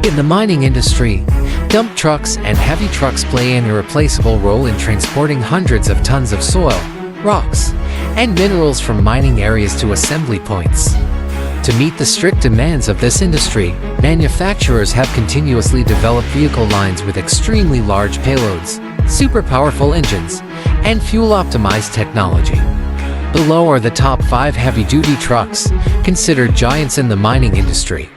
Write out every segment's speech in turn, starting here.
In the mining industry, dump trucks and heavy trucks play an irreplaceable role in transporting hundreds of tons of soil, rocks, and minerals from mining areas to assembly points. To meet the strict demands of this industry, manufacturers have continuously developed vehicle lines with extremely large payloads, super powerful engines, and fuel-optimized technology. Below are the top 5 heavy-duty trucks, considered giants in the mining industry.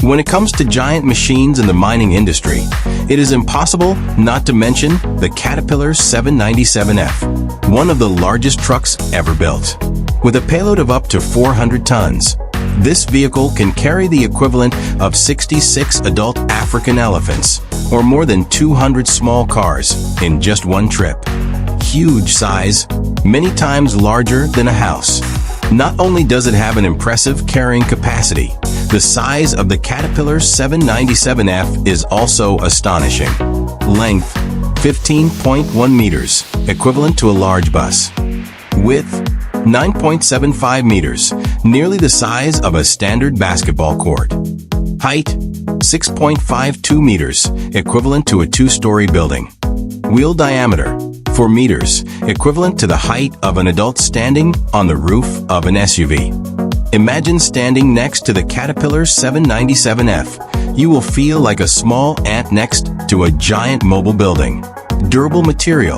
When it comes to giant machines in the mining industry, it is impossible not to mention the Caterpillar 797F, one of the largest trucks ever built. With a payload of up to 400 tons, this vehicle can carry the equivalent of 66 adult African elephants, or more than 200 small cars, in just one trip. Huge size, many times larger than a house. Not only does it have an impressive carrying capacity, the size of the Caterpillar 797F is also astonishing. Length, 15.1 meters, equivalent to a large bus. Width, 9.75 meters, nearly the size of a standard basketball court. Height, 6.52 meters, equivalent to a 2-story building. Wheel diameter, 4 meters, equivalent to the height of an adult standing on the roof of an SUV. Imagine standing next to the Caterpillar 797F. You will feel like a small ant next to a giant mobile building. Durable material,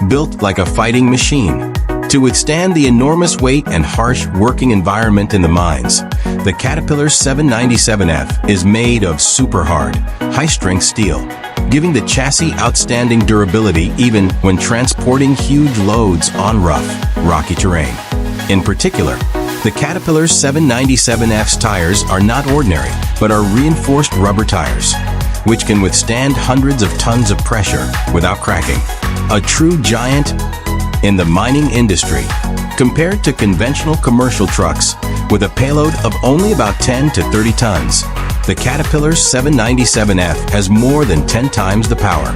built like a fighting machine. To withstand the enormous weight and harsh working environment in the mines, the Caterpillar 797F is made of super hard, high-strength steel, giving the chassis outstanding durability even when transporting huge loads on rough, rocky terrain. In particular, the Caterpillar 797F's tires are not ordinary, but are reinforced rubber tires, which can withstand hundreds of tons of pressure without cracking. A true giant in the mining industry, compared to conventional commercial trucks with a payload of only about 10 to 30 tons. The Caterpillar 797F has more than 10 times the power.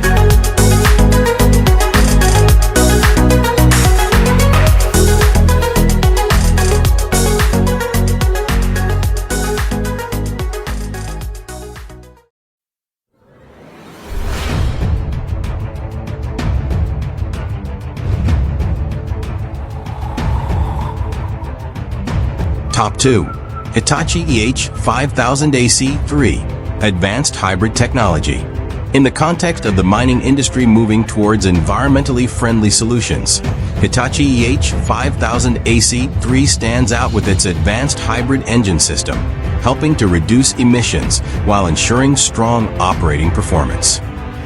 Top 2. Hitachi EH5000AC 3 Advanced Hybrid Technology. In the context of the mining industry moving towards environmentally friendly solutions, Hitachi EH5000AC 3 stands out with its advanced hybrid engine system, helping to reduce emissions while ensuring strong operating performance.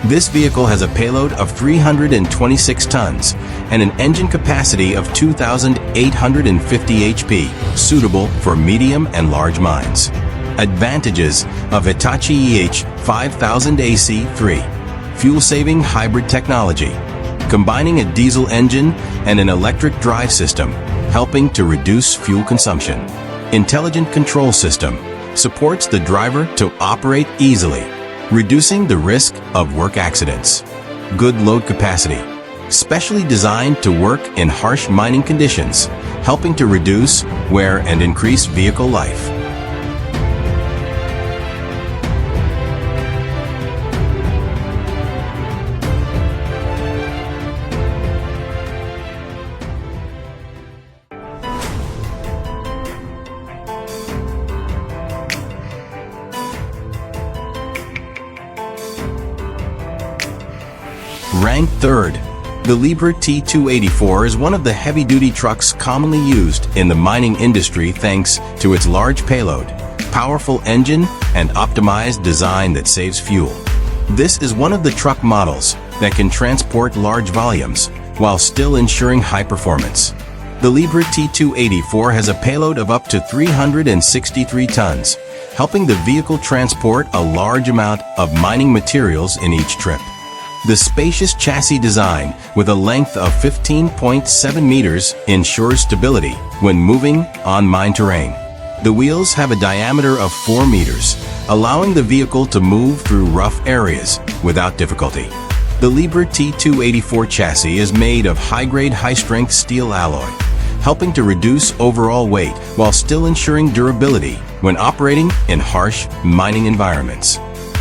This vehicle has a payload of 326 tons and an engine capacity of 2,850 HP, suitable for medium and large mines. Advantages of Hitachi EH5000AC 3. Fuel-saving hybrid technology, combining a diesel engine and an electric drive system, helping to reduce fuel consumption. Intelligent control system supports the driver to operate easily, reducing the risk of work accidents. Good load capacity, specially designed to work in harsh mining conditions, helping to reduce wear and increase vehicle life. Ranked 3rd, the Liebherr T284 is one of the heavy-duty trucks commonly used in the mining industry thanks to its large payload, powerful engine, and optimized design that saves fuel. This is one of the truck models that can transport large volumes while still ensuring high performance. The Liebherr T284 has a payload of up to 363 tons, helping the vehicle transport a large amount of mining materials in each trip. The spacious chassis design, with a length of 15.7 meters, ensures stability when moving on mine terrain. The wheels have a diameter of 4 meters, allowing the vehicle to move through rough areas without difficulty. The Liebherr T284 chassis is made of high-grade, high-strength steel alloy, helping to reduce overall weight while still ensuring durability when operating in harsh mining environments.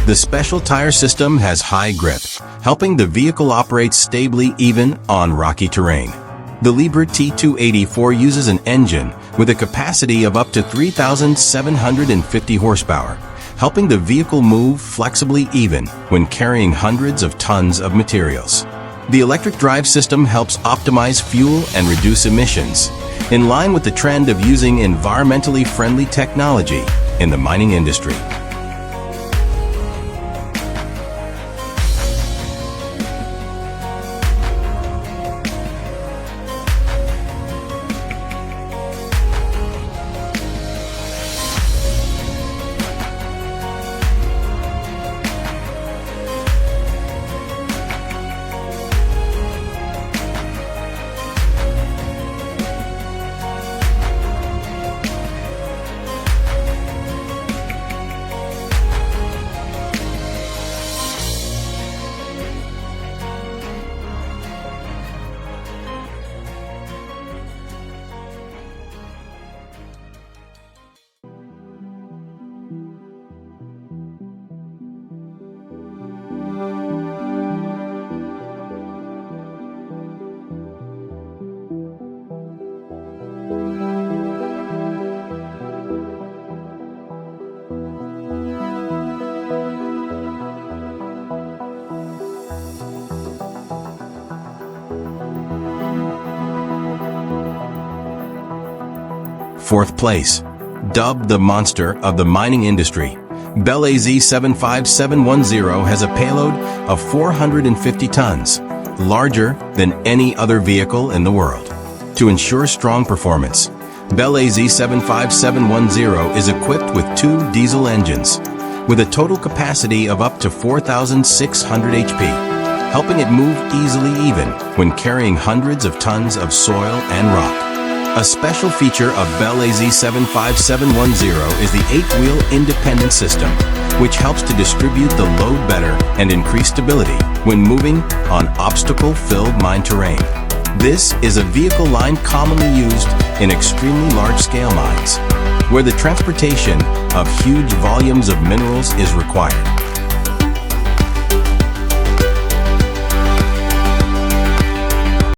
The special tire system has high grip, helping the vehicle operate stably even on rocky terrain. The Liebherr T284 uses an engine with a capacity of up to 3,750 horsepower, helping the vehicle move flexibly even when carrying hundreds of tons of materials. The electric drive system helps optimize fuel and reduce emissions, in line with the trend of using environmentally friendly technology in the mining industry. Fourth place. Dubbed the monster of the mining industry, BelAZ 75710 has a payload of 450 tons, larger than any other vehicle in the world. To ensure strong performance, BelAZ 75710 is equipped with two diesel engines, with a total capacity of up to 4,600 HP, helping it move easily even when carrying hundreds of tons of soil and rock. A special feature of BelAZ 75710 is the 8-wheel independent system, which helps to distribute the load better and increase stability when moving on obstacle-filled mine terrain. This is a vehicle line commonly used in extremely large-scale mines, where the transportation of huge volumes of minerals is required.